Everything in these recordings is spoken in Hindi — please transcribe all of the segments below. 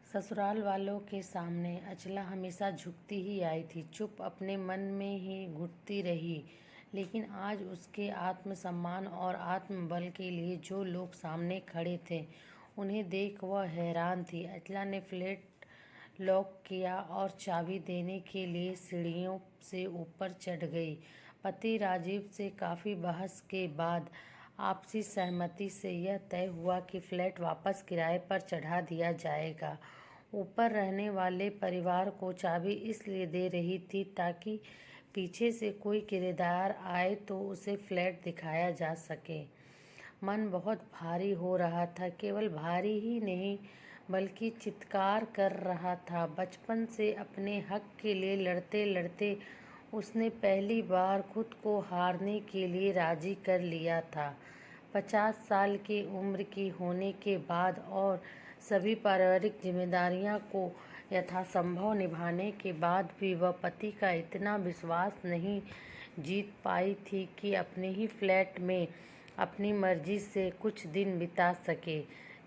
ससुराल वालों के सामने अचला हमेशा झुकती ही आई थी, चुप अपने मन में ही घुटती रही। लेकिन आज उसके आत्मसम्मान और आत्मबल के लिए जो लोग सामने खड़े थे, उन्हें देख वह हैरान थी। अचला ने फ्लैट लॉक किया और चाबी देने के लिए सीढ़ियों से ऊपर चढ़ गई। पति राजीव से काफ़ी बहस के बाद आपसी सहमति से यह तय हुआ कि फ्लैट वापस किराए पर चढ़ा दिया जाएगा। ऊपर रहने वाले परिवार को चाबी इसलिए दे रही थी ताकि पीछे से कोई किराएदार आए तो उसे फ्लैट दिखाया जा सके। मन बहुत भारी हो रहा था, केवल भारी ही नहीं बल्कि चित्कार कर रहा था। बचपन से अपने हक के लिए लड़ते लड़ते उसने पहली बार खुद को हारने के लिए राजी कर लिया था। 50 साल की उम्र की होने के बाद और सभी पारिवारिक जिम्मेदारियां को यथासंभव निभाने के बाद भी वह पति का इतना विश्वास नहीं जीत पाई थी कि अपने ही फ्लैट में अपनी मर्जी से कुछ दिन बिता सके।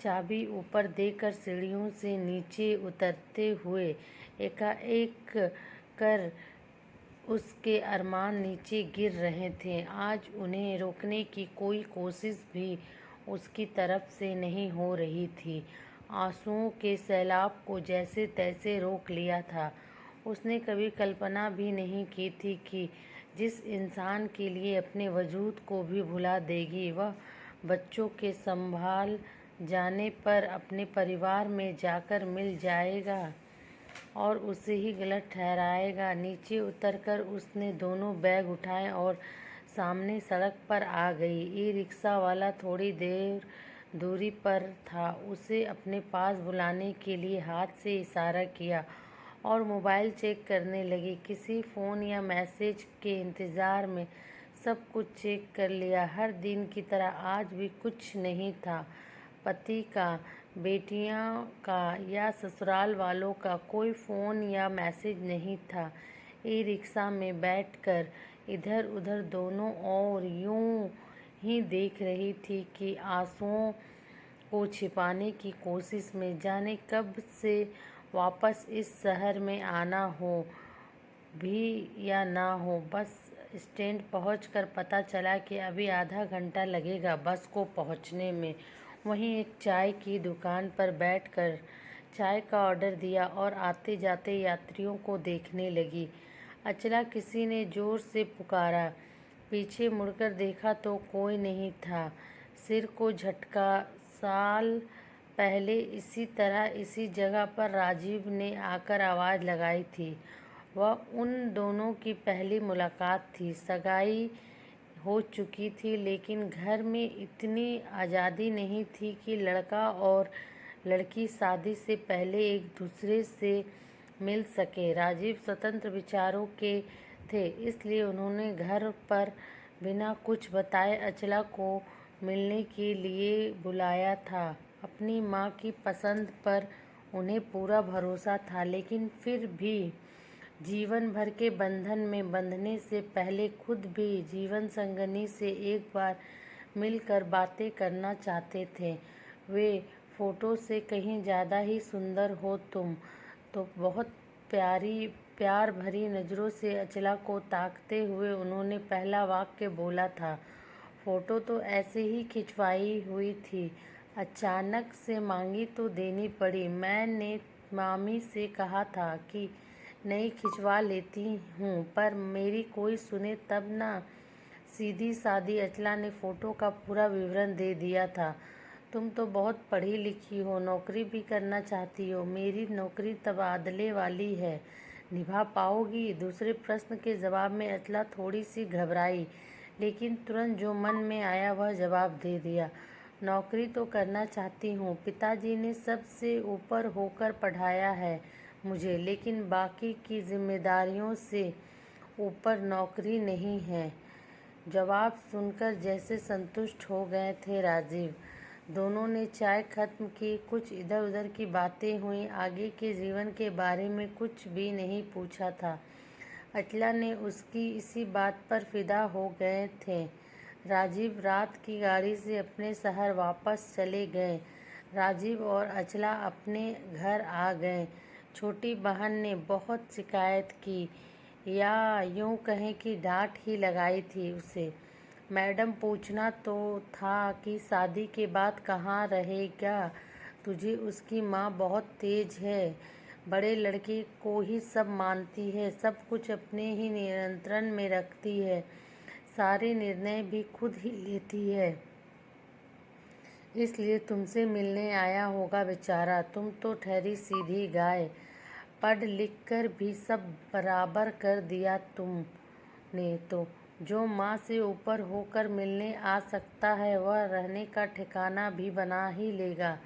चाबी ऊपर देकर सीढ़ियों से नीचे उतरते हुए एकाएक कर उसके अरमान नीचे गिर रहे थे। आज उन्हें रोकने की कोई कोशिश भी उसकी तरफ से नहीं हो रही थी। आंसुओं के सैलाब को जैसे तैसे रोक लिया था। उसने कभी कल्पना भी नहीं की थी कि जिस इंसान के लिए अपने वजूद को भी भुला देगी, वह बच्चों के संभाल जाने पर अपने परिवार में जाकर मिल जाएगा और उसे ही गलत ठहराएगा। नीचे उतरकर उसने दोनों बैग उठाए और सामने सड़क पर आ गई। ई रिक्शा वाला थोड़ी देर दूरी पर था। उसे अपने पास बुलाने के लिए हाथ से इशारा किया और मोबाइल चेक करने लगी। किसी फ़ोन या मैसेज के इंतज़ार में सब कुछ चेक कर लिया। हर दिन की तरह आज भी कुछ नहीं था। पति का, बेटियों का या ससुराल वालों का कोई फ़ोन या मैसेज नहीं था। ई रिक्शा में बैठकर इधर उधर दोनों ओर यूं ही देख रही थी कि आंसुओं को छिपाने की कोशिश में जाने कब से वापस इस शहर में आना हो भी या ना हो। बस स्टैंड पहुंचकर पता चला कि अभी आधा घंटा लगेगा बस को पहुंचने में। वहीं एक चाय की दुकान पर बैठकर चाय का ऑर्डर दिया और आते जाते यात्रियों को देखने लगी। अचला किसी ने जोर से पुकारा। पीछे मुड़कर देखा तो कोई नहीं था। सिर को झटका। साल पहले इसी तरह इसी जगह पर राजीव ने आकर आवाज़ लगाई थी। वह उन दोनों की पहली मुलाकात थी। सगाई हो चुकी थी लेकिन घर में इतनी आज़ादी नहीं थी कि लड़का और लड़की शादी से पहले एक दूसरे से मिल सके। राजीव स्वतंत्र विचारों के थे, इसलिए उन्होंने घर पर बिना कुछ बताए अचला को मिलने के लिए बुलाया था। अपनी माँ की पसंद पर उन्हें पूरा भरोसा था, लेकिन फिर भी जीवन भर के बंधन में बंधने से पहले खुद भी जीवन संगनी से एक बार मिलकर बातें करना चाहते थे। वे फोटो से कहीं ज़्यादा ही सुंदर हो तुम तो। बहुत प्यार भरी नज़रों से अचला को ताकते हुए उन्होंने पहला वाक्य बोला था। फोटो तो ऐसे ही खिंचवाई हुई थी, अचानक से मांगी तो देनी पड़ी। मैंने मामी से कहा था कि नहीं खिंचवा लेती हूँ, पर मेरी कोई सुने तब ना। सीधी सादी अचला ने फ़ोटो का पूरा विवरण दे दिया था। तुम तो बहुत पढ़ी लिखी हो, नौकरी भी करना चाहती हो। मेरी नौकरी तबादले वाली है, निभा पाओगी? दूसरे प्रश्न के जवाब में अचला थोड़ी सी घबराई, लेकिन तुरंत जो मन में आया वह जवाब दे दिया। नौकरी तो करना चाहती हूँ, पिताजी ने सबसे ऊपर होकर पढ़ाया है मुझे, लेकिन बाकी की जिम्मेदारियों से ऊपर नौकरी नहीं है। जवाब सुनकर जैसे संतुष्ट हो गए थे राजीव। दोनों ने चाय खत्म की, कुछ इधर उधर की बातें हुई, आगे के जीवन के बारे में कुछ भी नहीं पूछा था। अचला ने उसकी इसी बात पर फिदा हो गए थे। राजीव रात की गाड़ी से अपने शहर वापस चले गए। राजीव और अचला अपने घर आ गए। छोटी बहन ने बहुत शिकायत की, या यूं कहें कि डांट ही लगाई थी उसे। मैडम पूछना तो था कि शादी के बाद कहाँ रहेगा। तुझे उसकी माँ बहुत तेज है, बड़े लड़के को ही सब मानती है, सब कुछ अपने ही नियंत्रण में रखती है, सारे निर्णय भी खुद ही लेती है, इसलिए तुमसे मिलने आया होगा बेचारा। तुम तो ठहरी सीधी गाय, पढ़ लिख कर भी सब बराबर कर दिया तुमने तो। जो माँ से ऊपर होकर मिलने आ सकता है वह रहने का ठिकाना भी बना ही लेगा।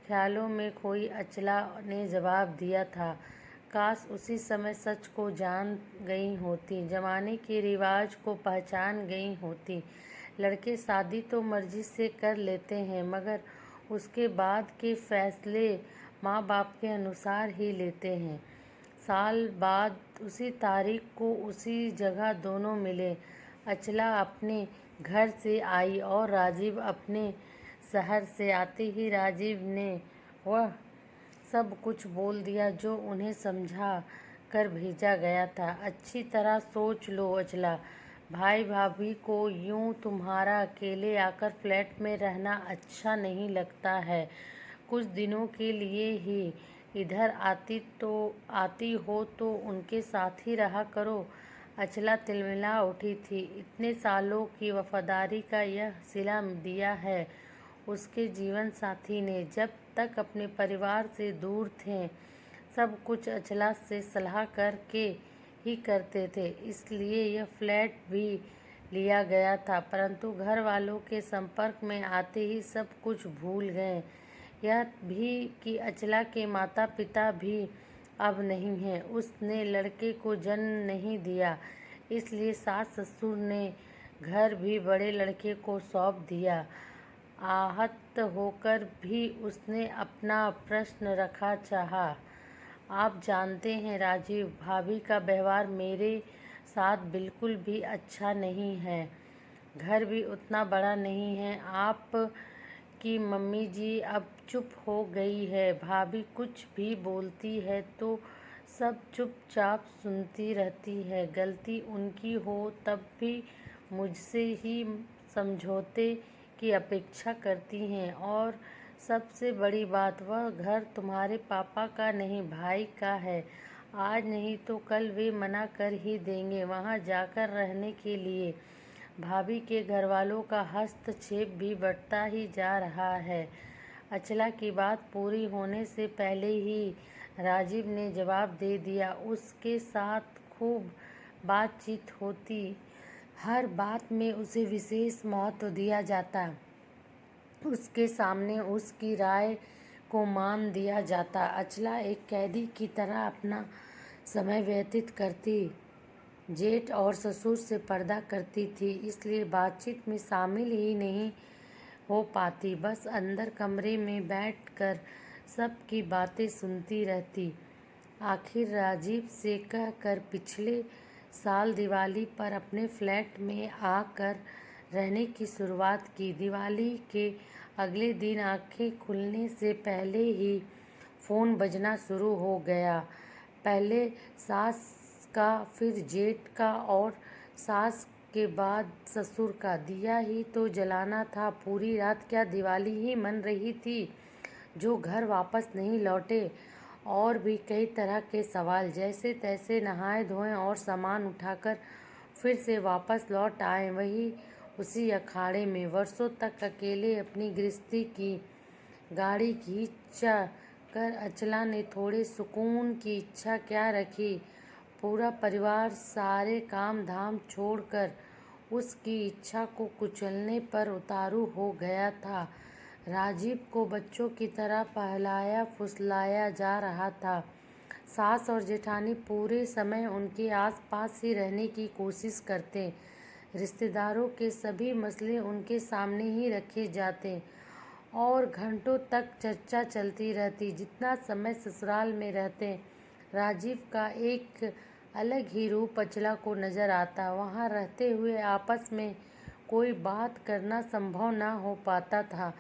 ख्यालों में खोई अचला ने जवाब दिया था। काश उसी समय सच को जान गई होती, जमाने के रिवाज को पहचान गई होती। लड़के शादी तो मर्जी से कर लेते हैं, मगर उसके बाद के फैसले माँ बाप के अनुसार ही लेते हैं। साल बाद उसी तारीख को उसी जगह दोनों मिले। अचला अपने घर से आई और राजीव अपने शहर से। आते ही राजीव ने वह सब कुछ बोल दिया जो उन्हें समझा कर भेजा गया था। अच्छी तरह सोच लो अचला, भाई भाभी को यूं तुम्हारा अकेले आकर फ्लैट में रहना अच्छा नहीं लगता है। कुछ दिनों के लिए ही इधर आती हो तो उनके साथ ही रहा करो। अचला तिलमिला उठी थी। इतने सालों की वफादारी का यह सिला दिया है उसके जीवन साथी ने। जब तक अपने परिवार से दूर थे सब कुछ अचला से सलाह करके ही करते थे, इसलिए यह फ्लैट भी लिया गया था। परंतु घर वालों के संपर्क में आते ही सब कुछ भूल गए। यह भी कि अचला के माता पिता भी अब नहीं हैं। उसने लड़के को जन्म नहीं दिया, इसलिए सास ससुर ने घर भी बड़े लड़के को सौंप दिया। आहत होकर भी उसने अपना प्रश्न रखा चाहा। आप जानते हैं राजीव, भाभी का व्यवहार मेरे साथ बिल्कुल भी अच्छा नहीं है। घर भी उतना बड़ा नहीं है। आप की मम्मी जी अब चुप हो गई है। भाभी कुछ भी बोलती है तो सब चुपचाप सुनती रहती है। गलती उनकी हो तब भी मुझसे ही समझौते की अपेक्षा करती हैं। और सबसे बड़ी बात, वह घर तुम्हारे पापा का नहीं भाई का है। आज नहीं तो कल वे मना कर ही देंगे वहाँ जाकर रहने के लिए। भाभी के घरवालों का हस्तक्षेप भी बढ़ता ही जा रहा है। अचला की बात पूरी होने से पहले ही राजीव ने जवाब दे दिया। उसके साथ खूब बातचीत होती, हर बात में उसे विशेष महत्व दिया जाता, उसके सामने उसकी राय को मान दिया जाता। अचला एक कैदी की तरह अपना समय व्यतीत करती, जेठ और ससुर से पर्दा करती थी, इसलिए बातचीत में शामिल ही नहीं हो पाती। बस अंदर कमरे में बैठकर सबकी बातें सुनती रहती। आखिर राजीव से कहकर पिछले साल दिवाली पर अपने फ्लैट में आकर रहने की शुरुआत की। दिवाली के अगले दिन आंखें खुलने से पहले ही फ़ोन बजना शुरू हो गया। पहले सास का, फिर जेठ का और सास के बाद ससुर का। दिया ही तो जलाना था। पूरी रात क्या दिवाली ही मन रही थी जो घर वापस नहीं लौटे। और भी कई तरह के सवाल। जैसे तैसे नहाए धोए और सामान उठाकर फिर से वापस लौट आए वही उसी अखाड़े में। वर्षों तक अकेले अपनी गृहस्थी की गाड़ी खींचा कर अचला ने थोड़े सुकून की इच्छा क्या रखी। पूरा परिवार सारे काम धाम छोड़कर उसकी इच्छा को कुचलने पर उतारू हो गया था। राजीव को बच्चों की तरह पहलाया फुसलाया जा रहा था। सास और जेठानी पूरे समय उनके आसपास ही रहने की कोशिश करते। रिश्तेदारों के सभी मसले उनके सामने ही रखे जाते और घंटों तक चर्चा चलती रहती। जितना समय ससुराल में रहते राजीव का एक अलग ही रूप अचला को नजर आता। वहाँ रहते हुए आपस में कोई बात करना संभव न हो पाता था।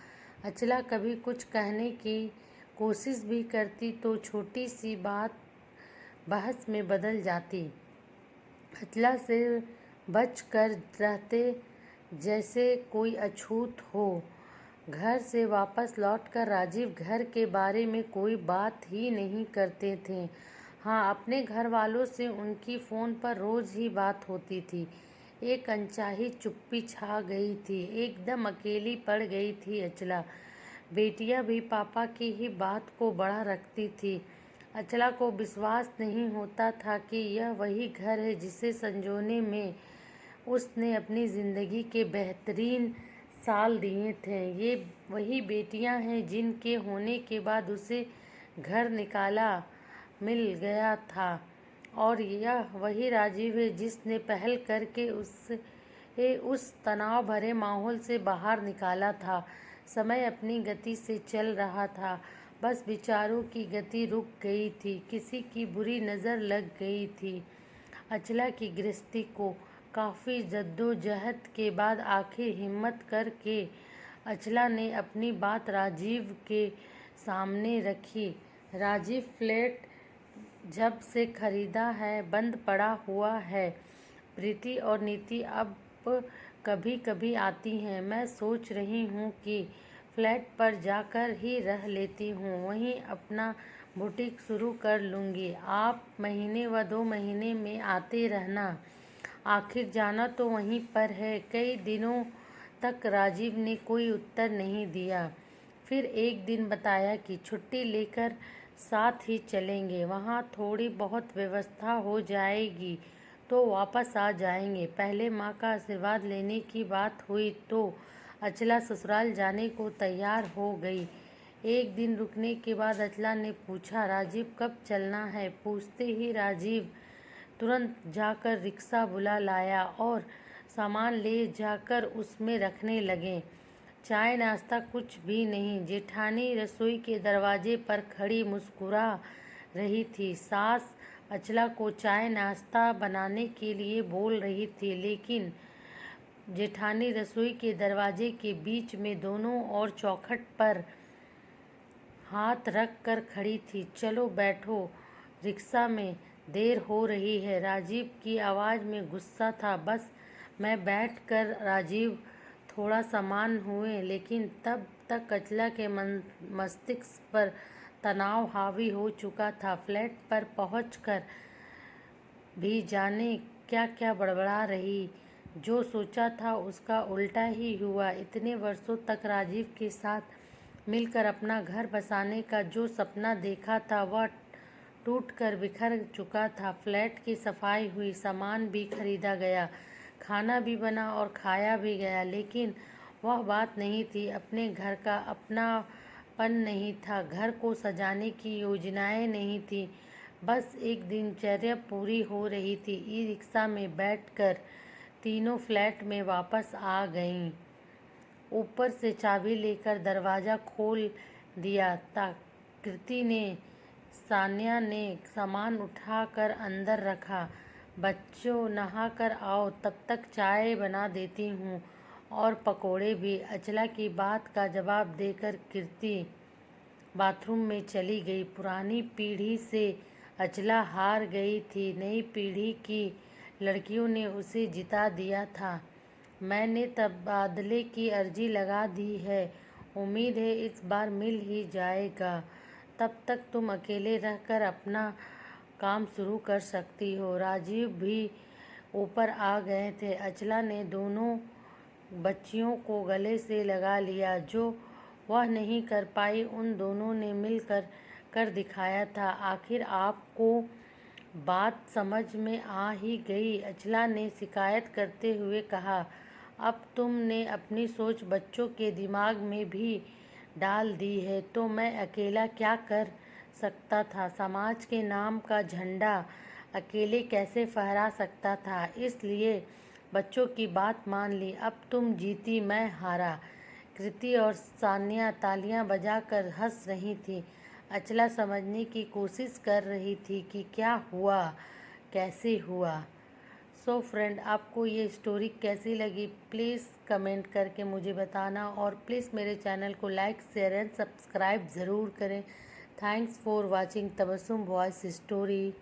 अचला कभी कुछ कहने की कोशिश भी करती तो छोटी सी बात बहस में बदल जाती। अचला से बच कर रहते जैसे कोई अछूत हो। घर से वापस लौटकर राजीव घर के बारे में कोई बात ही नहीं करते थे। हाँ, अपने घर वालों से उनकी फ़ोन पर रोज़ ही बात होती थी। एक अनचाही चुप्पी छा गई थी। एकदम अकेली पड़ गई थी अचला। बेटियां भी पापा की ही बात को बड़ा रखती थी। अचला को विश्वास नहीं होता था कि यह वही घर है जिसे संजोने में उसने अपनी ज़िंदगी के बेहतरीन साल दिए थे। ये वही बेटियां हैं जिनके होने के बाद उसे घर निकाला मिल गया था, और यह वही राजीव है जिसने पहल करके उसे उस तनाव भरे माहौल से बाहर निकाला था। समय अपनी गति से चल रहा था, बस विचारों की गति रुक गई थी। किसी की बुरी नज़र लग गई थी अचला की गृहस्थी को। काफ़ी जद्दोजहद के बाद आखिर हिम्मत करके अचला ने अपनी बात राजीव के सामने रखी। राजीव, फ्लैट जब से खरीदा है बंद पड़ा हुआ है। प्रीति और नीति अब कभी कभी आती हैं। मैं सोच रही हूँ कि फ्लैट पर जाकर ही रह लेती हूँ, वहीं अपना बुटीक शुरू कर लूँगी। आप महीने व 2 महीने में आते रहना, आखिर जाना तो वहीं पर है। कई दिनों तक राजीव ने कोई उत्तर नहीं दिया। फिर एक दिन बताया कि छुट्टी लेकर साथ ही चलेंगे, वहाँ थोड़ी बहुत व्यवस्था हो जाएगी तो वापस आ जाएंगे। पहले माँ का आशीर्वाद लेने की बात हुई तो अचला ससुराल जाने को तैयार हो गई। एक दिन रुकने के बाद अचला ने पूछा, राजीव कब चलना है? पूछते ही राजीव तुरंत जाकर रिक्शा बुला लाया और सामान ले जाकर उसमें रखने लगे। चाय नाश्ता कुछ भी नहीं। जेठानी रसोई के दरवाजे पर खड़ी मुस्कुरा रही थी। सास अचला को चाय नाश्ता बनाने के लिए बोल रही थी, लेकिन जेठानी रसोई के दरवाजे के बीच में दोनों ओर चौखट पर हाथ रख कर खड़ी थी। चलो बैठो रिक्शा में, देर हो रही है। राजीव की आवाज़ में गुस्सा था। बस मैं बैठ कर राजीव थोड़ा सामान हुए, लेकिन तब तक अचला के मस्तिष्क पर तनाव हावी हो चुका था। फ्लैट पर पहुंचकर भी जाने क्या क्या बड़बड़ा रही। जो सोचा था उसका उल्टा ही हुआ। इतने वर्षों तक राजीव के साथ मिलकर अपना घर बसाने का जो सपना देखा था वह टूट कर बिखर चुका था। फ्लैट की सफाई हुई, सामान भी खरीदा गया, खाना भी बना और खाया भी गया, लेकिन वह बात नहीं थी। अपने घर का अपनापन नहीं था, घर को सजाने की योजनाएं नहीं थी। बस एक दिनचर्या पूरी हो रही थी। ई रिक्शा में बैठकर तीनों फ्लैट में वापस आ गईं। ऊपर से चाबी लेकर दरवाज़ा खोल दिया। कृति ने, सान्या ने सामान उठाकर अंदर रखा। बच्चों नहा कर आओ, तब तक चाय बना देती हूँ, और पकोड़े भी। अचला की बात का जवाब देकर कीर्ति बाथरूम में चली गई। पुरानी पीढ़ी से अचला हार गई थी, नई पीढ़ी की लड़कियों ने उसे जिता दिया था। मैंने तबादले की अर्जी लगा दी है, उम्मीद है इस बार मिल ही जाएगा। तब तक तुम अकेले रहकर अपना काम शुरू कर सकती हो। राजीव भी ऊपर आ गए थे। अचला ने दोनों बच्चियों को गले से लगा लिया। जो वह नहीं कर पाई उन दोनों ने मिलकर कर दिखाया था। आखिर आपको बात समझ में आ ही गई, अचला ने शिकायत करते हुए कहा। अब तुमने अपनी सोच बच्चों के दिमाग में भी डाल दी है, तो मैं अकेला क्या कर सकता था? समाज के नाम का झंडा अकेले कैसे फहरा सकता था? इसलिए बच्चों की बात मान ली। अब तुम जीती, मैं हारा। कृति और सान्या तालियां बजाकर हंस रही थी। अचला समझने की कोशिश कर रही थी कि क्या हुआ, कैसे हुआ। सो फ्रेंड, आपको ये स्टोरी कैसी लगी प्लीज़ कमेंट करके मुझे बताना, और प्लीज़ मेरे चैनल को लाइक शेयर एंड सब्सक्राइब ज़रूर करें। Thanks for watching Tabassum voice story.